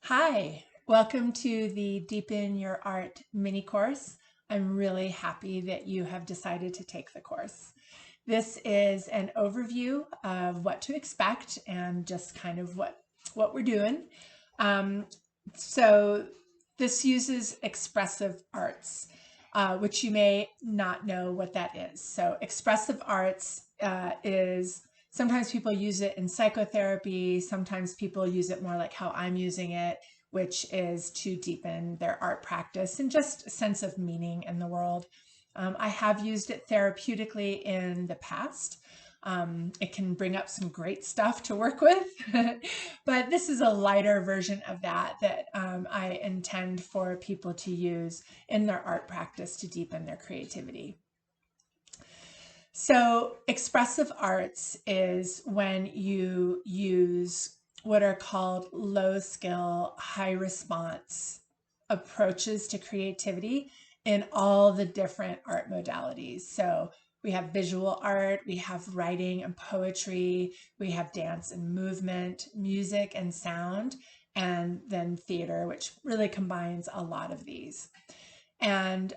Hi, welcome to the Deepen Your Art mini course. I'm really happy that you have decided to take the course. This is an overview of what to expect and just kind of what we're doing. Um, so this uses expressive arts, which you may not know what that is. So expressive arts is sometimes people use it in psychotherapy. Sometimes people use it more like how I'm using it, which is to deepen their art practice and just a sense of meaning in the world. I have used it therapeutically in the past. It can bring up some great stuff to work with, but this is a lighter version of that I intend for people to use in their art practice to deepen their creativity. So expressive arts is when you use what are called low skill, high response approaches to creativity in all the different art modalities. So we have visual art, we have writing and poetry, we have dance and movement, music and sound, and then theater, which really combines a lot of these. And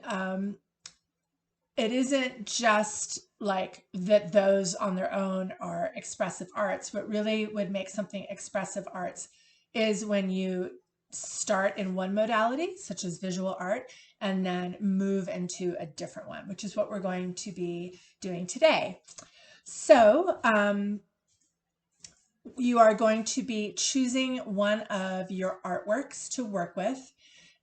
it isn't just like that those on their own are expressive arts. What really would make something expressive arts is when you start in one modality, such as visual art, and then move into a different one, which is what we're going to be doing today. So you are going to be choosing one of your artworks to work with.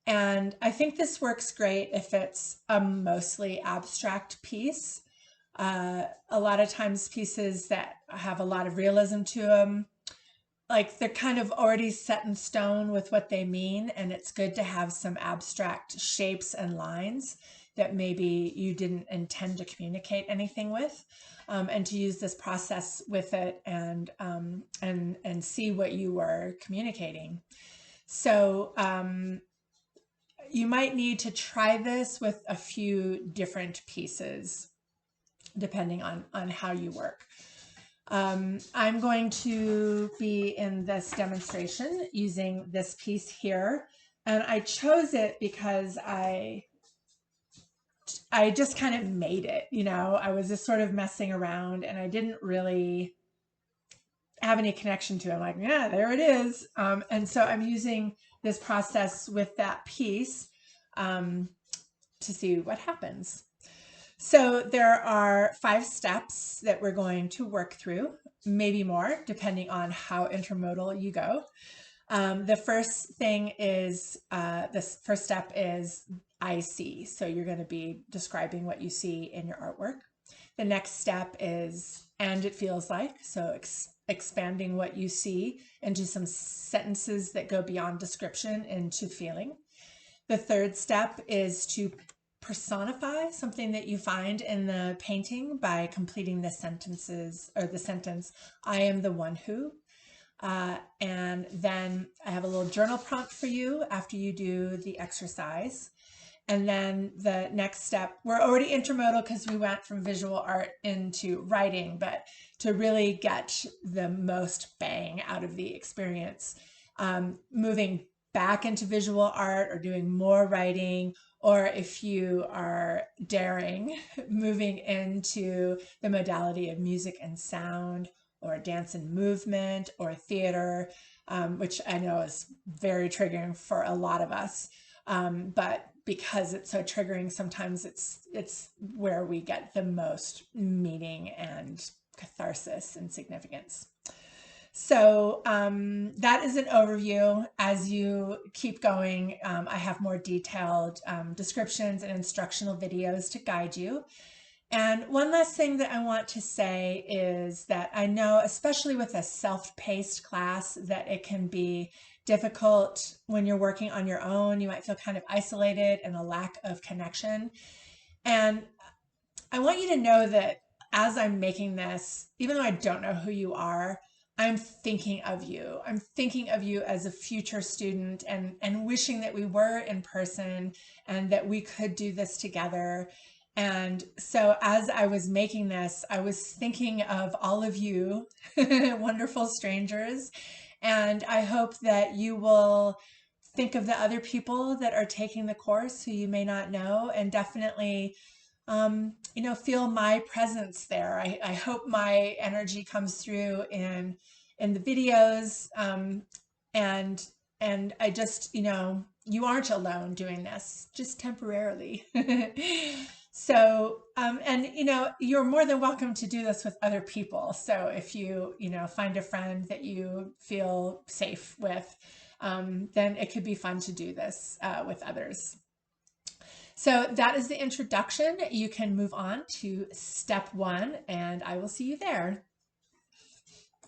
And I think this works great if it's a mostly abstract piece. A lot of times pieces that have a lot of realism to them, like they're kind of already set in stone with what they mean, and it's good to have some abstract shapes and lines that maybe you didn't intend to communicate anything with, and to use this process with it and see what you were communicating. So you might need to try this with a few different pieces depending on how you work. I'm going to be in this demonstration using this piece here, and I chose it because I just kind of made it, I was just sort of messing around and I didn't really have any connection to it. I'm like, yeah, there it is. And so I'm using this process with that piece to see what happens. So there are 5 steps that we're going to work through, maybe more, depending on how intermodal you go. The first thing is, this first step is I see. So you're going to be describing what you see in your artwork. The next step is and it feels like, so expanding what you see into some sentences that go beyond description into feeling. The third step is to personify something that you find in the painting by completing the sentences or the sentence, I am the one who. And then I have a little journal prompt for you after you do the exercise. And then the next step, we're already intermodal because we went from visual art into writing, but to really get the most bang out of the experience, moving back into visual art or doing more writing, or if you are daring, moving into the modality of music and sound, or dance and movement, or theater, which I know is very triggering for a lot of us. But because it's so triggering, sometimes it's where we get the most meaning and catharsis and significance. So that is an overview. As you keep going, I have more detailed descriptions and instructional videos to guide you. And one last thing that I want to say is that I know, especially with a self-paced class, that it can be difficult when you're working on your own. You might feel kind of isolated and a lack of connection. And I want you to know that as I'm making this, even though I don't know who you are, I'm thinking of you. I'm thinking of you as a future student and wishing that we were in person and that we could do this together. And so as I was making this, I was thinking of all of you, wonderful strangers, And I hope that you will think of the other people that are taking the course who you may not know, and definitely feel my presence there. I hope my energy comes through in the videos, and I just, you aren't alone doing this, just temporarily. So, and you're more than welcome to do this with other people. So if you, find a friend that you feel safe with, then it could be fun to do this with others. So that is the introduction. You can move on to step 1, and I will see you there.